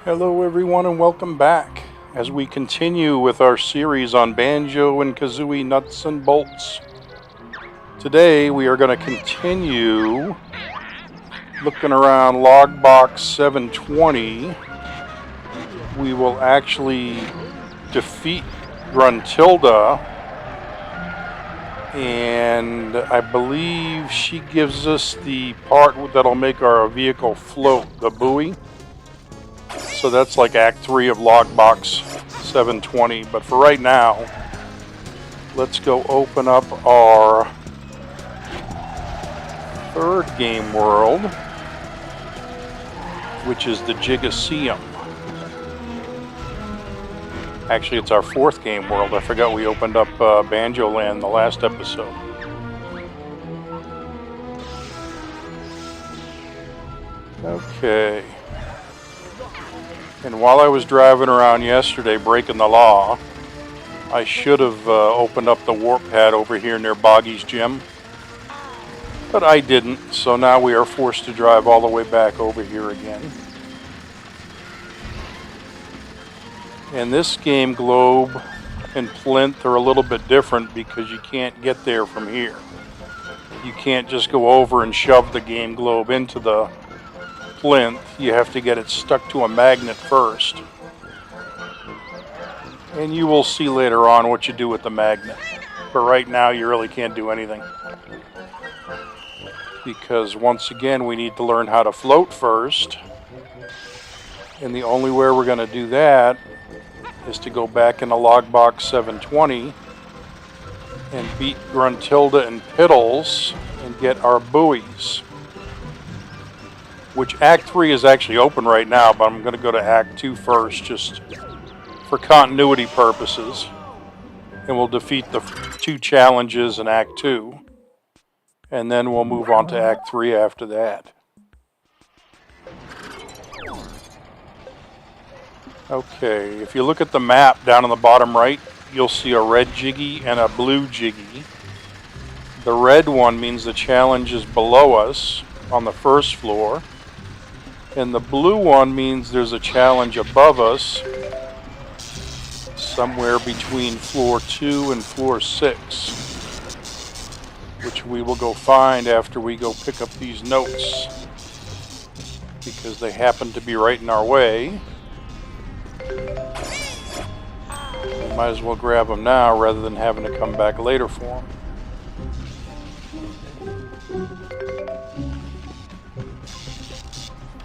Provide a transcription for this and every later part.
Hello everyone and welcome back as we continue with our series on Banjo and Kazooie nuts and bolts. Today we are going to continue looking around Logbox 720. We will actually defeat Gruntilda, and I believe she gives us the part that'll make our vehicle float, the buoy. So that's like Act 3 of Logbox 720. But for right now, let's go open up our third game world, which is the Gigaseum. Actually, it's our fourth game world. I forgot we opened up Banjo Land the last episode. Okay. And while I was driving around yesterday breaking the law, I should have opened up the warp pad over here near Boggy's Gym. But I didn't, so now we are forced to drive all the way back over here again. And this game, Globe and Plinth are a little bit different because you can't get there from here. You can't just go over and shove the game globe into the Plinth. You have to get it stuck to a magnet first. And you will see later on what you do with the magnet. But right now you really can't do anything. Because once again we need to learn how to float first. And the only way we're going to do that is to go back into Logbox 720 and beat Gruntilda and Piddles and get our buoys. Which Act 3 is actually open right now, but I'm going to go to Act 2 first, just for continuity purposes. And we'll defeat the two challenges in Act 2. And then we'll move on to Act 3 after that. Okay, if you look at the map down on the bottom right, you'll see a red Jiggy and a blue Jiggy. The red one means the challenge is below us on the first floor. And the blue one means there's a challenge above us, somewhere between floor 2 and floor 6, which we will go find after we go pick up these notes, because they happen to be right in our way. We might as well grab them now rather than having to come back later for them.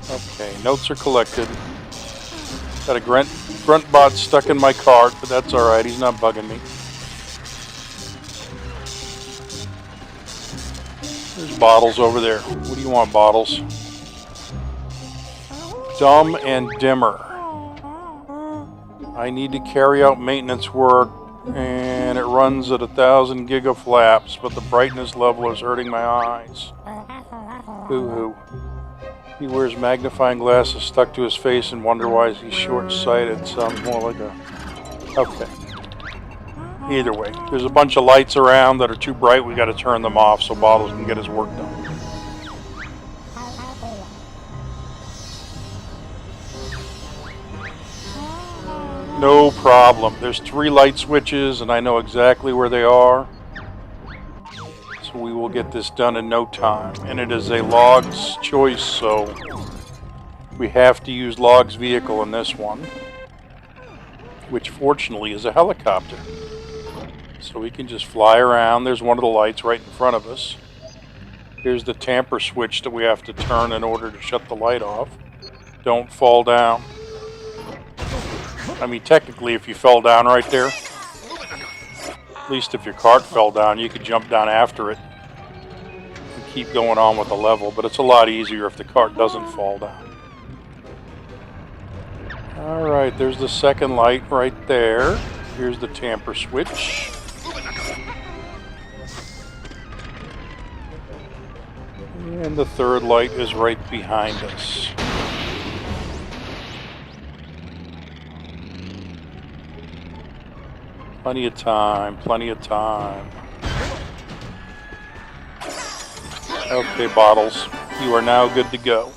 Okay, notes are collected. Got a grunt bot stuck in my cart, but that's alright, he's not bugging me. There's Bottles over there. What do you want, Bottles? Dumb and dimmer. I need to carry out maintenance work, and it runs at 1,000 gigaflaps, but the brightness level is hurting my eyes. Boo-hoo. He wears magnifying glasses stuck to his face and wonder why he's short-sighted. Sounds more like a... Okay. Either way, there's a bunch of lights around that are too bright. We got to turn them off so Bottles can get his work done. No problem. There's 3 light switches and I know exactly where they are. So we will get this done in no time. And it is a Log's choice, so we have to use Log's vehicle in this one, which fortunately is a helicopter. So we can just fly around. There's one of the lights right in front of us. Here's the tamper switch that we have to turn in order to shut the light off. Don't fall down. I mean, technically, if you fell down right there, at least if your cart fell down, you could jump down after it and keep going on with the level, but it's a lot easier if the cart doesn't fall down. Alright, there's the second light right there. Here's the tamper switch. And the third light is right behind us. Plenty of time, plenty of time. Okay, Bottles, you are now good to go.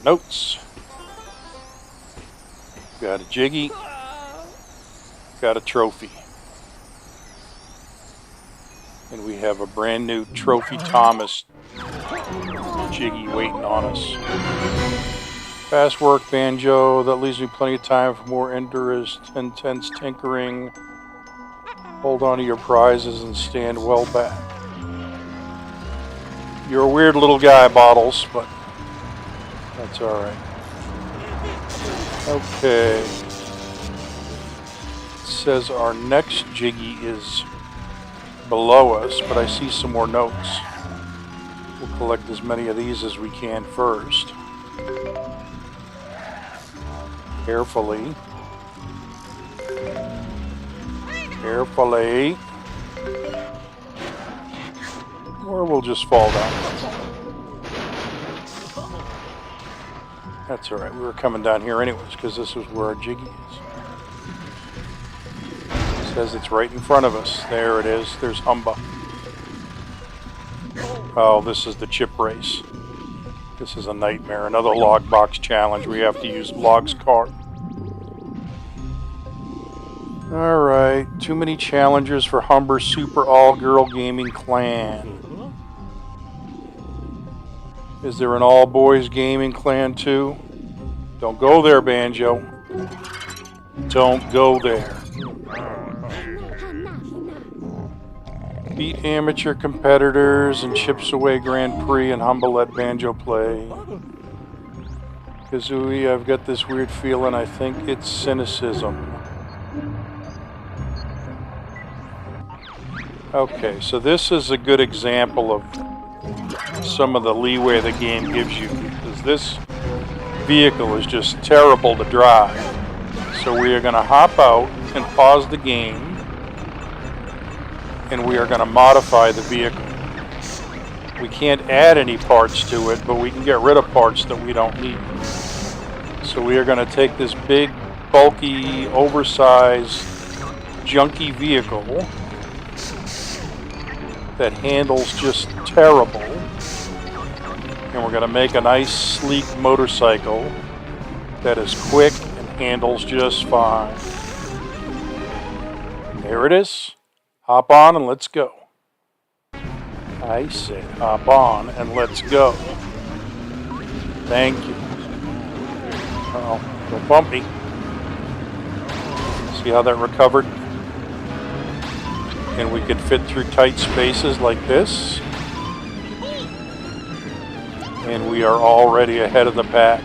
got notes. Got a Jiggy. Got a trophy. And we have a brand new Trophy Thomas Jiggy waiting on us. Fast work, Banjo. That leaves me plenty of time for more intense tinkering. Hold on to your prizes and stand well back. You're a weird little guy, Bottles, but that's alright. Okay. It says our next Jiggy is below us, but I see some more notes. We'll collect as many of these as we can first. Carefully. Carefully. Or we'll just fall down. That's alright, we were coming down here anyways, because this is where our Jiggy is. It says it's right in front of us. There it is. There's Humba. Oh, this is the chip race. This is a nightmare. Another Logbox challenge. We have to use Log's cart. Alright, too many challengers for Humber's Super All-Girl Gaming Clan. Is there an all-boys gaming clan too? Don't go there, Banjo. Don't go there. Beat amateur competitors and Chips Away Grand Prix and Humble let Banjo play. Kazooie, I've got this weird feeling. I think it's cynicism. Okay, so this is a good example of some of the leeway the game gives you, because this vehicle is just terrible to drive. So we are going to hop out and pause the game, and we are going to modify the vehicle. We can't add any parts to it, but we can get rid of parts that we don't need. So we are going to take this big, bulky, oversized, junky vehicle that handles just terrible, and we're going to make a nice, sleek motorcycle that is quick and handles just fine. There it is. Hop on and let's go. I said hop on and let's go. Thank you. Uh-oh, don't bump me. See how that recovered? And we could fit through tight spaces like this. And we are already ahead of the pack.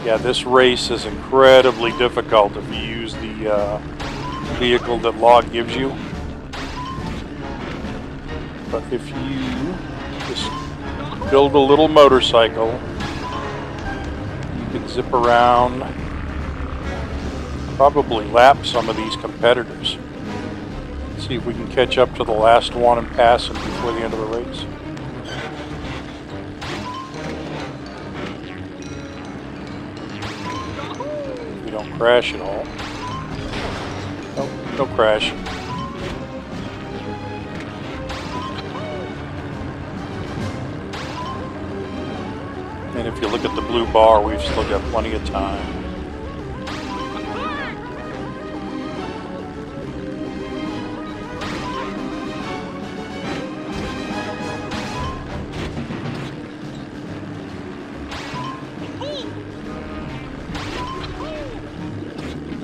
Yeah, this race is incredibly difficult if you use the vehicle that Log gives you. But if you just build a little motorcycle, you can zip around, probably lap some of these competitors. See if we can catch up to the last one and pass them before the end of the race. We don't crash at all. Nope, no crash. And if you look at the blue bar, we've still got plenty of time.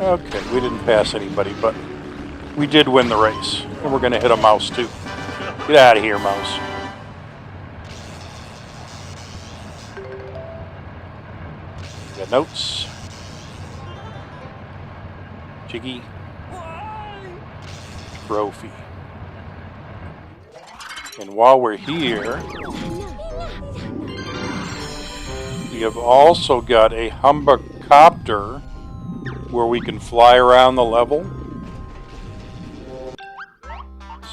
Okay, we didn't pass anybody, but we did win the race. And we're going to hit a mouse, too. Get out of here, mouse. Got notes. Jiggy. Trophy. And while we're here, we have also got a Humber-copter where we can fly around the level.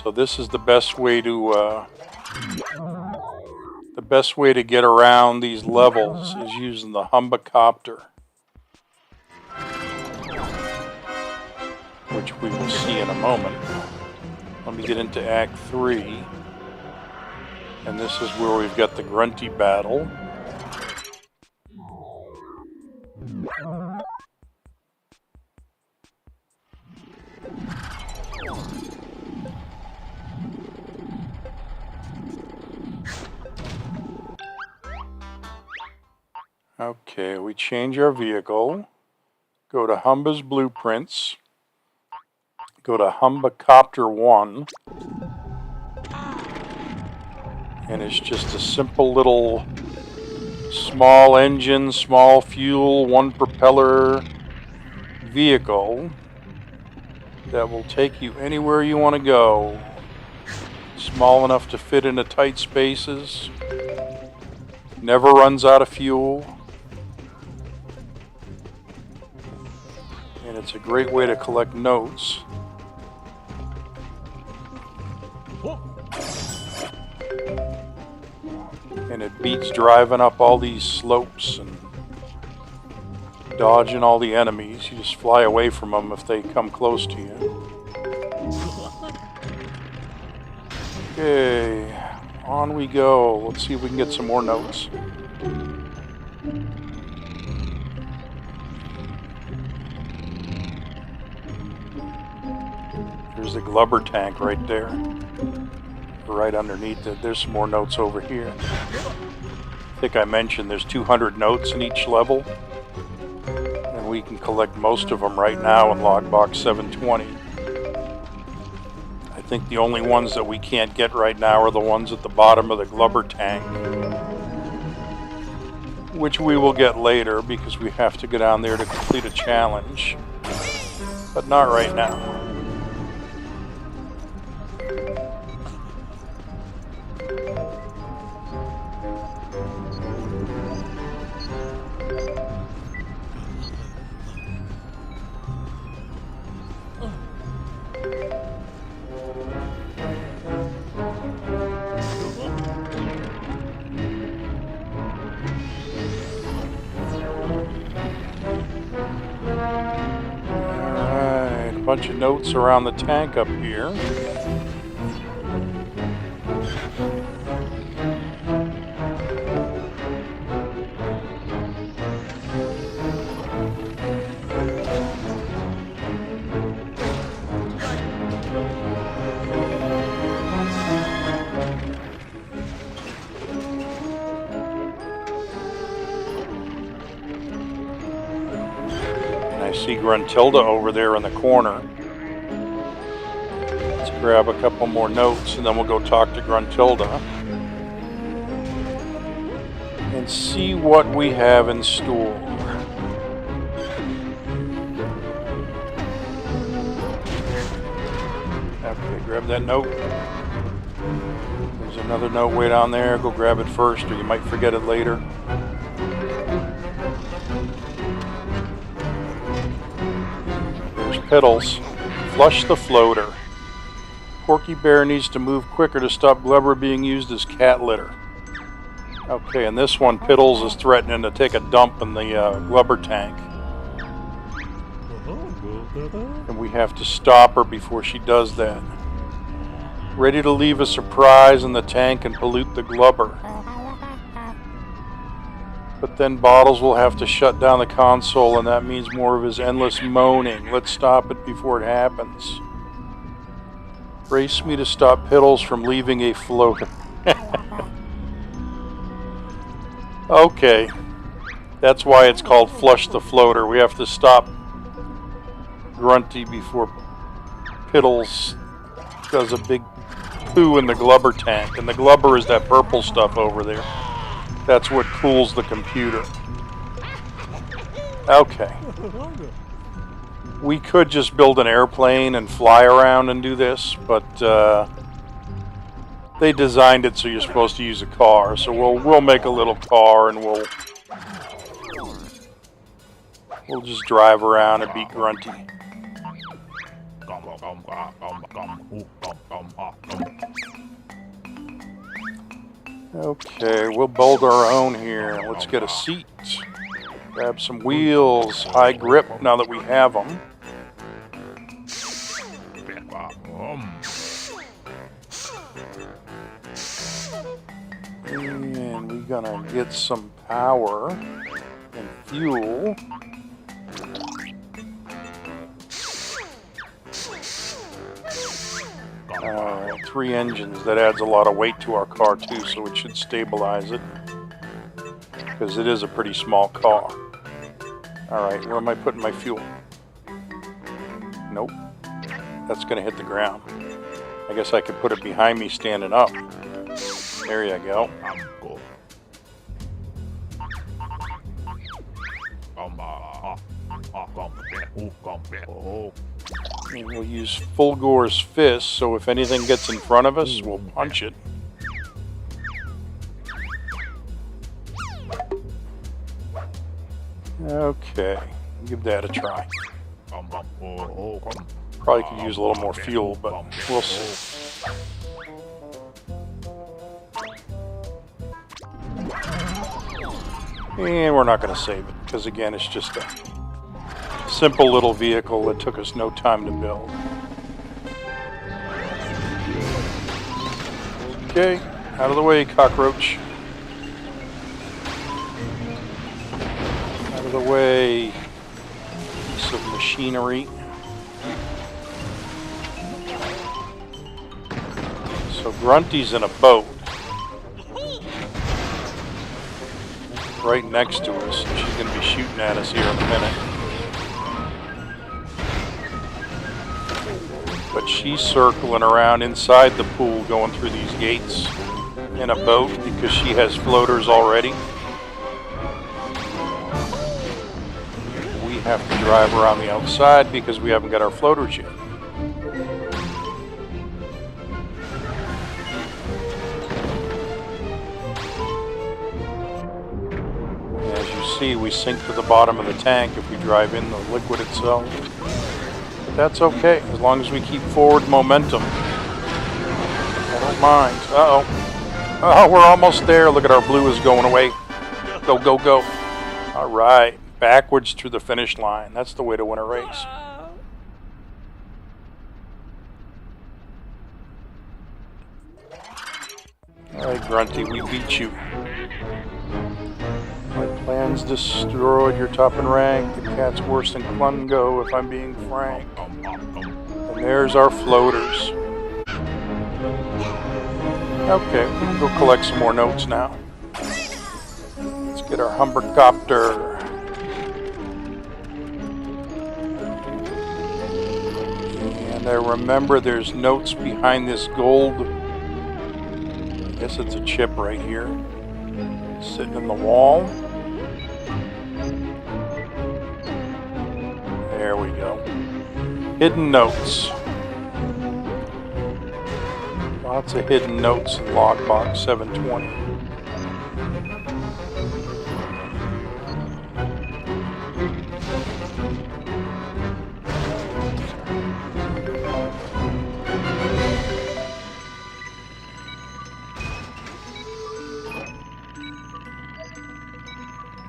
So this is the best way to get around these levels is using the Humber-copter, which we will see in a moment. Let me get into Act 3. And this is where we've got the grunty battle. Okay, we change our vehicle. Go to Humba's Blueprints. Go to Humba Copter 1. And it's just a simple little small engine, small fuel, one propeller vehicle that will take you anywhere you want to go. Small enough to fit into tight spaces. Never runs out of fuel. And it's a great way to collect notes. And it beats driving up all these slopes and dodging all the enemies. You just fly away from them if they come close to you. Okay, on we go. Let's see if we can get some more notes. There's the Glubber tank right there. Right underneath it. There's some more notes over here. I think I mentioned there's 200 notes in each level. And we can collect most of them right now in Logbox 720. I think the only ones that we can't get right now are the ones at the bottom of the Glubber tank. Which we will get later because we have to go down there to complete a challenge. But not right now. Bunch of notes around the tank up here. See Gruntilda over there in the corner. Let's grab a couple more notes and then we'll go talk to Gruntilda and see what we have in store. Okay, grab that note. There's another note way down there. Go grab it first or you might forget it later. Pedals. Flush the floater. Porky Bear needs to move quicker to stop Glubber being used as cat litter. Okay, and this one, Piddles is threatening to take a dump in the Glubber tank. And we have to stop her before she does that. Ready to leave a surprise in the tank and pollute the Glubber. But then Bottles will have to shut down the console, and that means more of his endless moaning. Let's stop it before it happens. Race me to stop Piddles from leaving a floater. Okay. That's why it's called Flush the Floater. We have to stop Grunty before Piddles does a big poo in the Glubber tank. And the Glubber is that purple stuff over there. That's what cools the computer. Okay. We could just build an airplane and fly around and do this, but they designed it so you're supposed to use a car. So we'll make a little car and we'll just drive around and beat Grunty. Okay, we'll build our own here. Let's get a seat. Grab some wheels. High grip now that we have them. And we're gonna get some power and fuel. Alright, 3 engines. That adds a lot of weight to our car too, so it should stabilize it. Because it is a pretty small car. Alright, where am I putting my fuel? Nope. That's gonna hit the ground. I guess I could put it behind me standing up. There you go. And we'll use Fulgore's fist, so if anything gets in front of us, we'll punch it. Okay, give that a try. Probably could use a little more fuel, but we'll see. And we're not going to save it, because again, it's just a simple little vehicle that took us no time to build. Okay, out of the way, cockroach. Out of the way, piece of machinery. So Grunty's in a boat right next to us. She's going to be shooting at us here in a minute. But she's circling around inside the pool going through these gates in a boat because she has floaters already. We have to drive around the outside because we haven't got our floaters yet. See, we sink to the bottom of the tank if we drive in the liquid itself. But that's okay, as long as we keep forward momentum. I don't mind. Uh-oh. Oh, we're almost there. Look at our blue is going away. Go, go, go. All right. Backwards through the finish line. That's the way to win a race. All right, Grunty, we beat you. My plan's destroyed, you're top in rank. The cat's worse than Klungo, if I'm being frank. And there's our floaters. Okay, we can go collect some more notes now. Let's get our Humbercopter. And I remember there's notes behind this gold. I guess it's a chip right here. Sitting in the wall. There we go. Hidden notes. Lots of hidden notes in Logbox 720.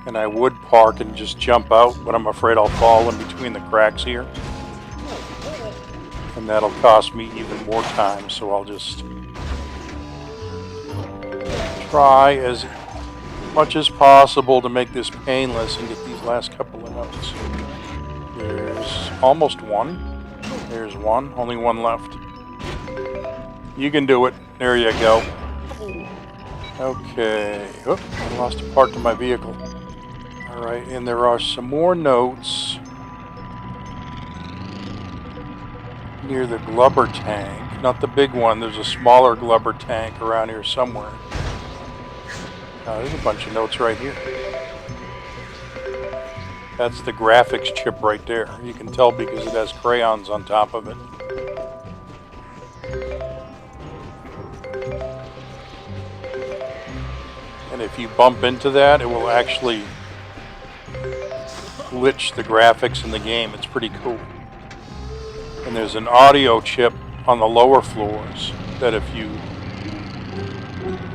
And I would park and just jump out, but I'm afraid I'll fall in between the cracks here. And that'll cost me even more time, so I'll just try as much as possible to make this painless and get these last couple of notes. There's almost one. There's one. Only one left. You can do it. There you go. Okay. Oop, I lost a part to my vehicle. Alright, and there are some more notes near the glubber tank. Not the big one, there's a smaller glubber tank around here somewhere. There's a bunch of notes right here. That's the graphics chip right there. You can tell because it has crayons on top of it. And if you bump into that, it will actually glitch the graphics in the game. It's pretty cool. And there's an audio chip on the lower floors that if you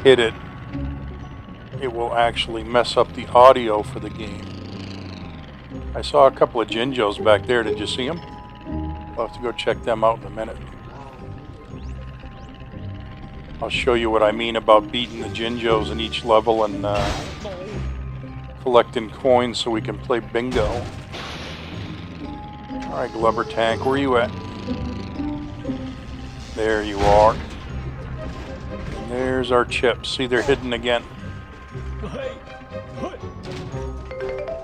hit it, it will actually mess up the audio for the game. I saw a couple of Jinjos back there. Did you see them? I'll have to go check them out in a minute. I'll show you what I mean about beating the Jinjos in each level and collecting coins so we can play bingo. Alright, Glubber Tank, where are you at? There you are. And there's our chips. See, they're hidden again.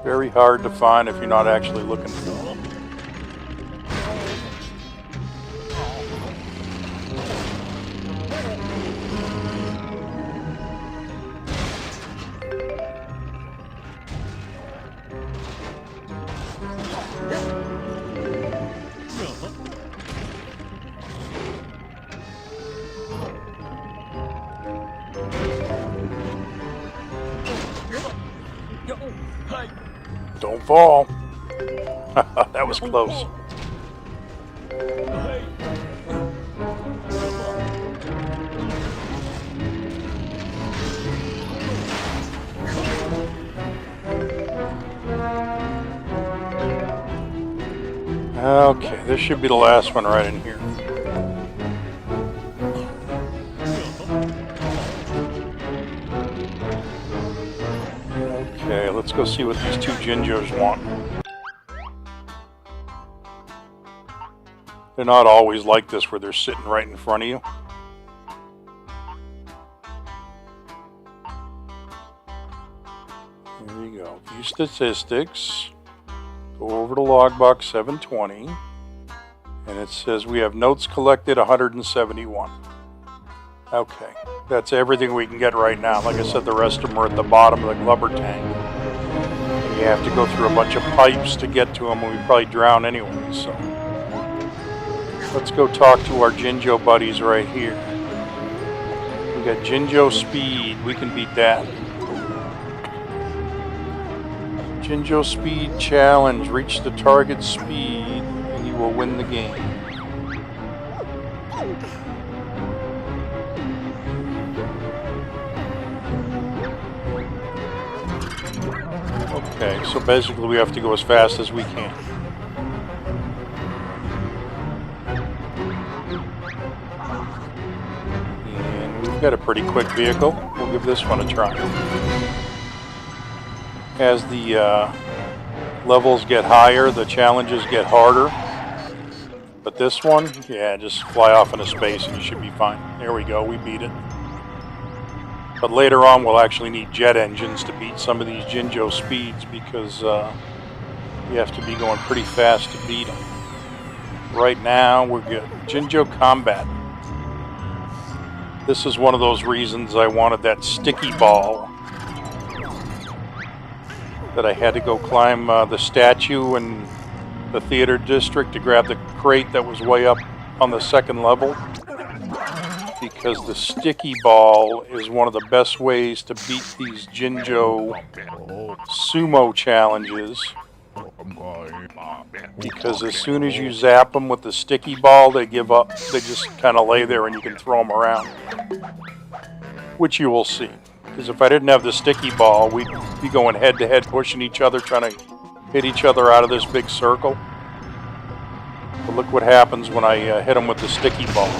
Very hard to find if you're not actually looking for them. Don't fall. That was close. Okay, this should be the last one right in here. Okay, let's go see what these two Jinjos want. They're not always like this where they're sitting right in front of you. Here you go. View statistics. Go over to Logbox 720. And it says we have notes collected 171. Okay, that's everything we can get right now. Like I said, the rest of them are at the bottom of the Glubber Tank. And you have to go through a bunch of pipes to get to them, and we probably drown anyway, so. Let's go talk to our Jinjo buddies right here. We got Jinjo Speed. We can beat that. Jinjo Speed Challenge. Reach the target speed, and you will win the game. Okay, so basically we have to go as fast as we can. And we've got a pretty quick vehicle. We'll give this one a try. As the levels get higher, the challenges get harder. But this one, yeah, just fly off into space and you should be fine. There we go, we beat it. But later on, we'll actually need jet engines to beat some of these Jinjo speeds because you have to be going pretty fast to beat them. Right now, we're good. Jinjo Combat. This is one of those reasons I wanted that sticky ball. That I had to go climb the statue in the theater district to grab the crate that was way up on the second level. Because the sticky ball is one of the best ways to beat these Jinjo sumo challenges. Because as soon as you zap them with the sticky ball, they give up. They just kind of lay there and you can throw them around. Which you will see. Because if I didn't have the sticky ball, we'd be going head to head, pushing each other, trying to hit each other out of this big circle. But look what happens when I hit them with the sticky ball.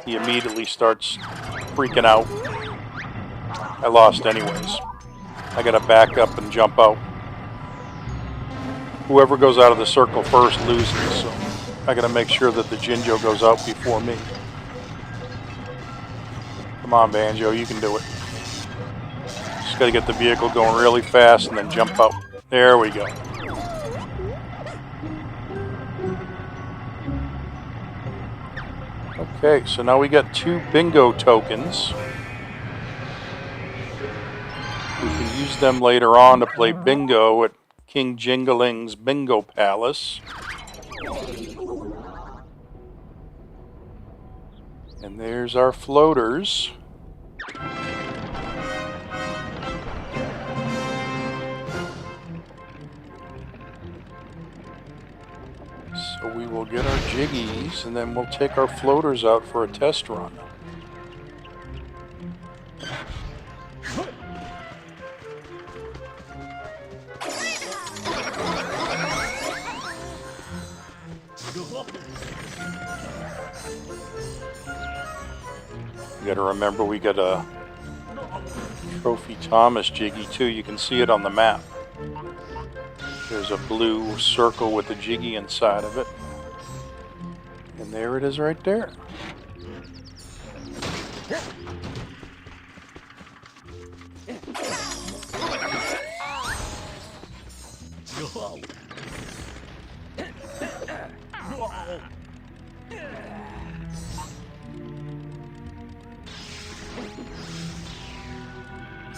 He immediately starts freaking out. I lost anyways. I gotta back up and jump out. Whoever goes out of the circle first loses, so I gotta make sure that the Jinjo goes out before me. Come on, Banjo, you can do it. Just gotta get the vehicle going really fast and then jump out. There we go. Okay, so now we got 2 bingo tokens. We can use them later on to play bingo at King Jingling's Bingo Palace. And there's our floaters. So we will get our jiggies and then we'll take our floaters out for a test run. You gotta remember we got a Trophy Thomas Jiggy too. You can see it on the map. There's a blue circle with a Jiggy inside of it. And there it is right there.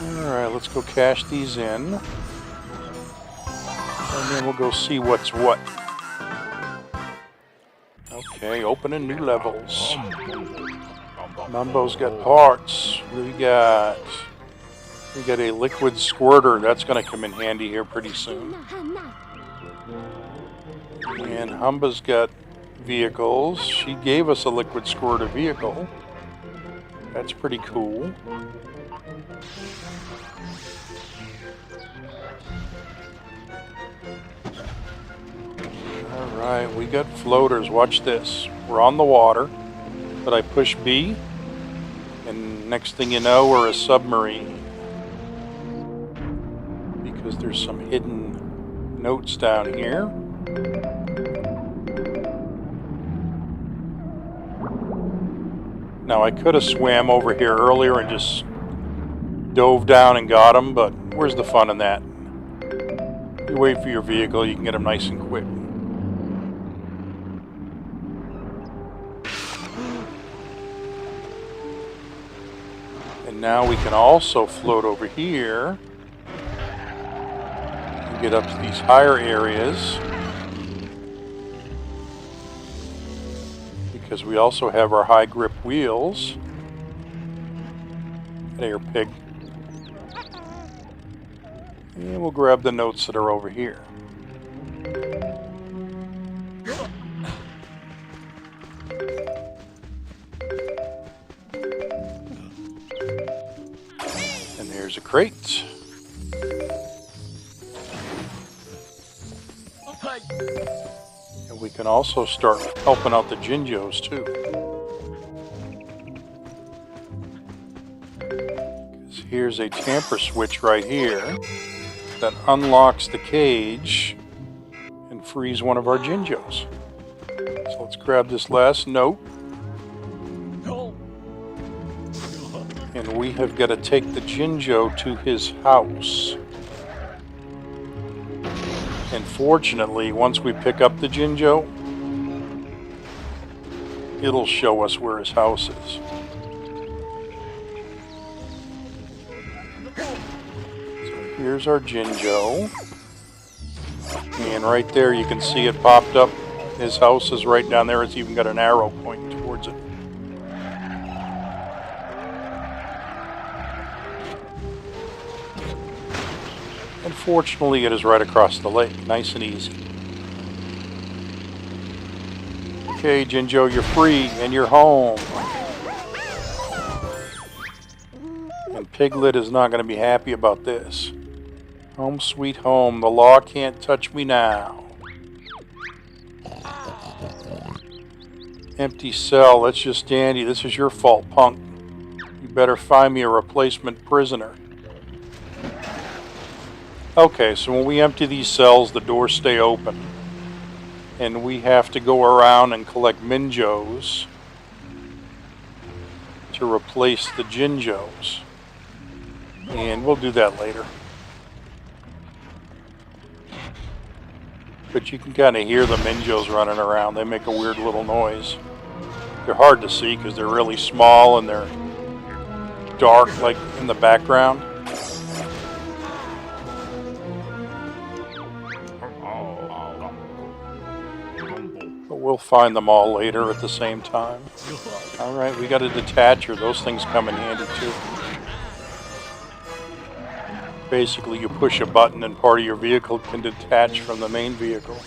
Alright, let's go cash these in. And then we'll go see what's what. Okay, opening new levels. Mumbo's got parts. We got a liquid squirter. That's going to come in handy here pretty soon. And Humba's got vehicles. She gave us a liquid squirter vehicle. That's pretty cool. Alright, we got floaters. Watch this. We're on the water, but I push B, and next thing you know, we're a submarine. Because there's some hidden notes down here. Now, I could have swam over here earlier and just dove down and got them, but where's the fun in that? You wait for your vehicle, you can get them nice and quick. And now we can also float over here and get up to these higher areas. Because we also have our high grip wheels. There, pig. And we'll grab the notes that are over here. And there's a crate. And we can also start helping out the Jinjos too. Because here's a tamper switch right here that unlocks the cage and frees one of our Jinjos. So let's grab this last note. And we have got to take the Jinjo to his house. And fortunately, once we pick up the Jinjo, it'll show us where his house is. So here's our Jinjo. And right there you can see it popped up. His house is right down there. It's even got an arrow pointing towards it. And fortunately, it is right across the lake. Nice and easy. Okay, Jinjo, you're free and you're home. And Piglet is not going to be happy about this. Home sweet home. The law can't touch me now. Empty cell. That's just dandy. This is your fault, punk. You better find me a replacement prisoner. Okay, so when we empty these cells, the doors stay open. And we have to go around and collect Minjos to replace the Jinjos. And we'll do that later. But you can kind of hear the Minjos running around. They make a weird little noise. They're hard to see because they're really small and they're dark, like in the background. We'll find them all later at the same time. Alright, we got a detacher. Those things come in handy too. Basically, you push a button and part of your vehicle can detach from the main vehicle.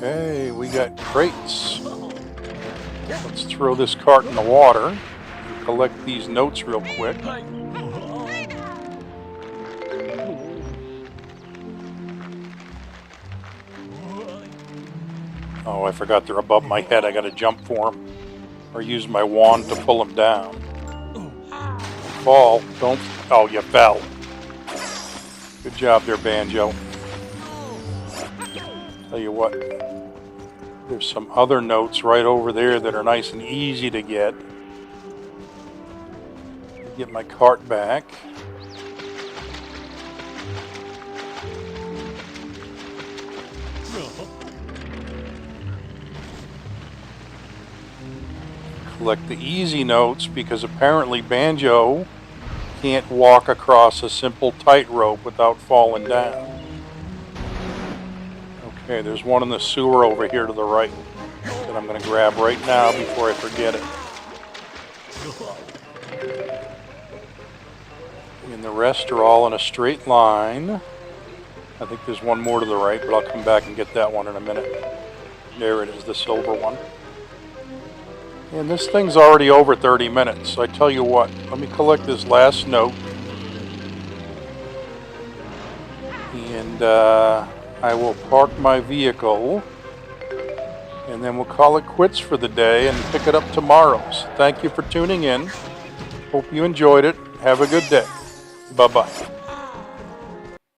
Okay, we got crates. Let's throw this cart in the water and collect these notes real quick. Oh, I forgot they're above my head. I gotta jump for them. Or use my wand to pull them down. Fall. Don't... Oh, you fell. Good job there, Banjo. Tell you what. There's some other notes right over there that are nice and easy to get. Get my cart back. Collect the easy notes because apparently Banjo can't walk across a simple tightrope without falling down. Okay, there's one in the sewer over here to the right that I'm going to grab right now before I forget it. And the rest are all in a straight line. I think there's one more to the right, but I'll come back and get that one in a minute. There it is, the silver one. And this thing's already over 30 minutes. So I tell you what, let me collect this last note. And I will park my vehicle. And then we'll call it quits for the day and pick it up tomorrow. So thank you for tuning in. Hope you enjoyed it. Have a good day. Bye-bye.